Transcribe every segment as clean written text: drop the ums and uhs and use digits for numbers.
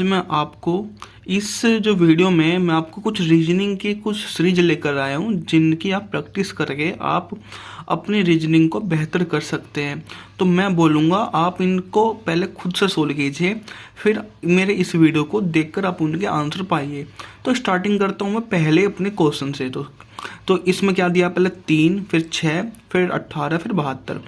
मैं आपको इस जो वीडियो में मैं आपको कुछ रीजनिंग की कुछ सीरीज लेकर आया हूँ जिनकी आप प्रैक्टिस करके आप अपनी रीजनिंग को बेहतर कर सकते हैं। तो मैं बोलूँगा आप इनको पहले खुद से सोल्व कीजिए, फिर मेरे इस वीडियो को देखकर आप उनके आंसर पाइए। तो स्टार्टिंग करता हूँ मैं पहले अपने क्वेश्चन से। तो इसमें क्या दिया, पहले 3, फिर 6, फिर 18, फिर 72।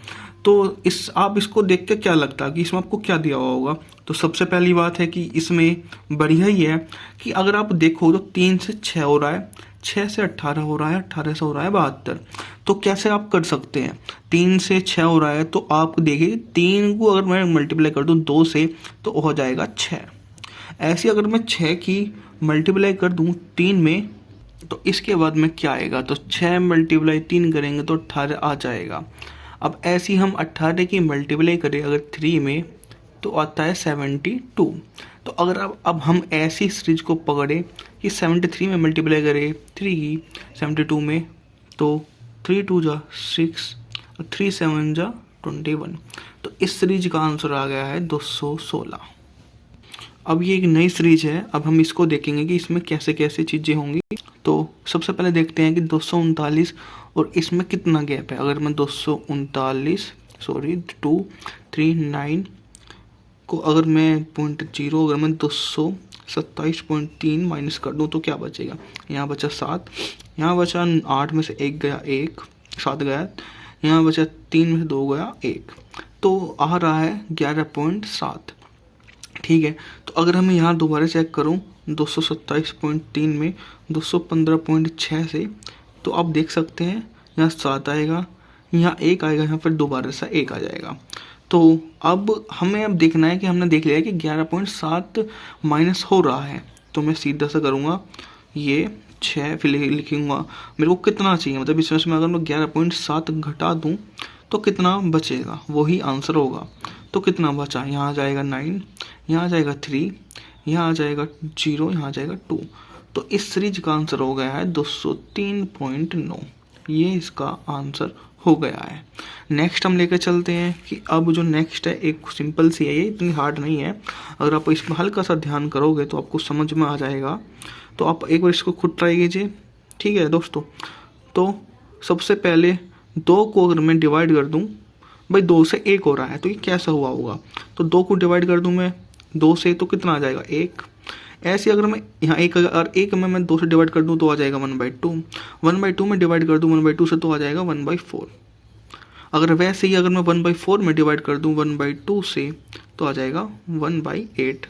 तो आप इसको देख के क्या लगता है कि इसमें आपको क्या दिया हुआ होगा। तो सबसे पहली बात है कि इसमें बढ़िया ही है कि अगर आप देखो तो 3 से 6 हो रहा है, 6 से 18 हो रहा है, 18 से हो रहा है 72। तो कैसे आप कर सकते हैं, 3 से 6 हो रहा है तो आप देखिए 3 को अगर मैं मल्टीप्लाई कर दूं 2 से तो हो जाएगा 6। ऐसे अगर मैं 6 की मल्टीप्लाई कर दूं 3 में तो इसके बाद में क्या आएगा, तो 6 मल्टीप्लाई 3 करेंगे तो 18 आ जाएगा। अब ऐसी हम 18 की मल्टीप्लाई करें अगर 3 में तो आता है 72। तो अगर अब हम ऐसी सीरीज को पकड़े कि 73 में मल्टीप्लाई करें 3 की 72 में तो 3 2 जा 6 और 3 7 जा 21। तो इस सीरीज का आंसर आ गया है 216। अब ये एक नई सीरीज है, अब हम इसको देखेंगे कि इसमें कैसे कैसे चीज़ें होंगी। तो सबसे पहले देखते हैं कि 239 और इसमें कितना गैप है। अगर मैं 239 को अगर मैं 0.0 अगर मैं 227.3 माइनस कर दूं तो क्या बचेगा, यहाँ बचा 7, यहाँ बचा 8 में से 1 गया 1, 7 गया, यहाँ बचा 3 में से 2 गया 1, तो आ रहा है 11.7। ठीक है, तो अगर हमें यहाँ दोबारा चेक करूँ 227.3 में 215.6 से, तो आप देख सकते हैं यहाँ 7 आएगा, यहाँ 1 आएगा, यहाँ पर दोबारा से 1 आ जाएगा। तो अब हमें अब देखना है कि हमने देख लिया है कि 11.7 माइनस हो रहा है। तो मैं सीधा सा करूँगा ये 6 फिर लिखूँगा मेरे को कितना चाहिए, मतलब इसमें से अगर मैं 11.7 घटा दूँ तो कितना बचेगा, वही आंसर होगा। तो कितना बचा, यहाँ आ जाएगा 9, यहाँ आ जाएगा 3, यहाँ आ जाएगा 0, यहाँ आ जाएगा 2। तो इस सीरीज का आंसर हो गया है 203.9। ये इसका आंसर हो गया है। नेक्स्ट हम लेकर चलते हैं कि अब जो नेक्स्ट है एक सिंपल सी है, ये इतनी हार्ड नहीं है। अगर आप इसमें हल्का सा ध्यान करोगे तो आपको समझ में आ जाएगा। तो आप एक बार इसको खुद ट्राई कीजिए। ठीक है दोस्तों, तो सबसे पहले 2 को अगर मैं डिवाइड कर दूं, भाई 2 से 1 हो रहा है तो ये कैसा हुआ होगा। तो 2 को डिवाइड कर दूं मैं 2 से तो कितना आ जाएगा 1। ऐसे अगर मैं यहाँ 1 अगर 1 में मैं 2 से डिवाइड कर दूं तो आ जाएगा 1/2। 1/2 में डिवाइड कर दूं 1/2 से तो आ जाएगा 1/4। अगर वैसे ही अगर मैं 1/4 में डिवाइड कर दूं 1/2 से तो आ जाएगा 1/8।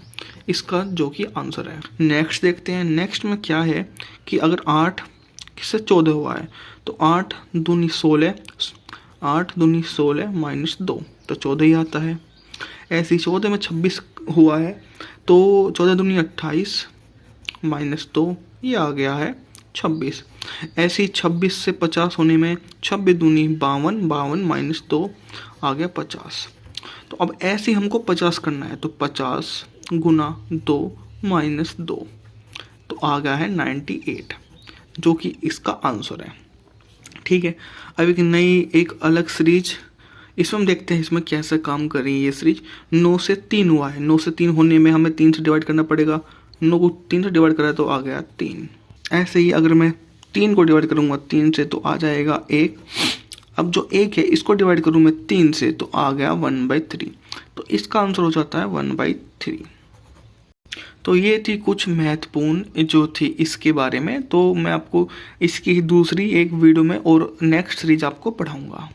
इसका जो कि आंसर है। नेक्स्ट देखते हैं, नेक्स्ट में क्या है कि अगर 8 से 14 हुआ है तो 8 दूनी 16, 8 दूनी 16 माइनस 2 तो 14 ही आता है। ऐसे ही 14 में 26 हुआ है तो 14 दूनी 28 माइनस 2 ये आ गया है 26। ऐसे ही 26 से 50 होने में 26 दूनी 52, 52 माइनस 2 आ गया 50। तो अब ऐसे हमको 50 करना है तो 50 गुना 2 माइनस 2 तो आ गया है 98, जो कि इसका आंसर है। ठीक है, अब एक नई एक अलग सीरीज इसमें हम देखते हैं इसमें कैसे काम कर रही है ये सीरीज। 9 से 3 हुआ है, 9 से 3 होने में हमें 3 से डिवाइड करना पड़ेगा। 9 को 3 से डिवाइड करा तो आ गया 3। ऐसे ही अगर मैं 3 को डिवाइड करूँगा 3 से तो आ जाएगा 1। अब जो 1 है इसको डिवाइड करूँ मैं 3 से तो आ गया 1/3। तो इसका आंसर हो जाता है 1/3। तो ये थी कुछ महत्वपूर्ण जो थी इसके बारे में। तो मैं आपको इसकी दूसरी एक वीडियो में और नेक्स्ट सीरीज आपको पढ़ाऊँगा।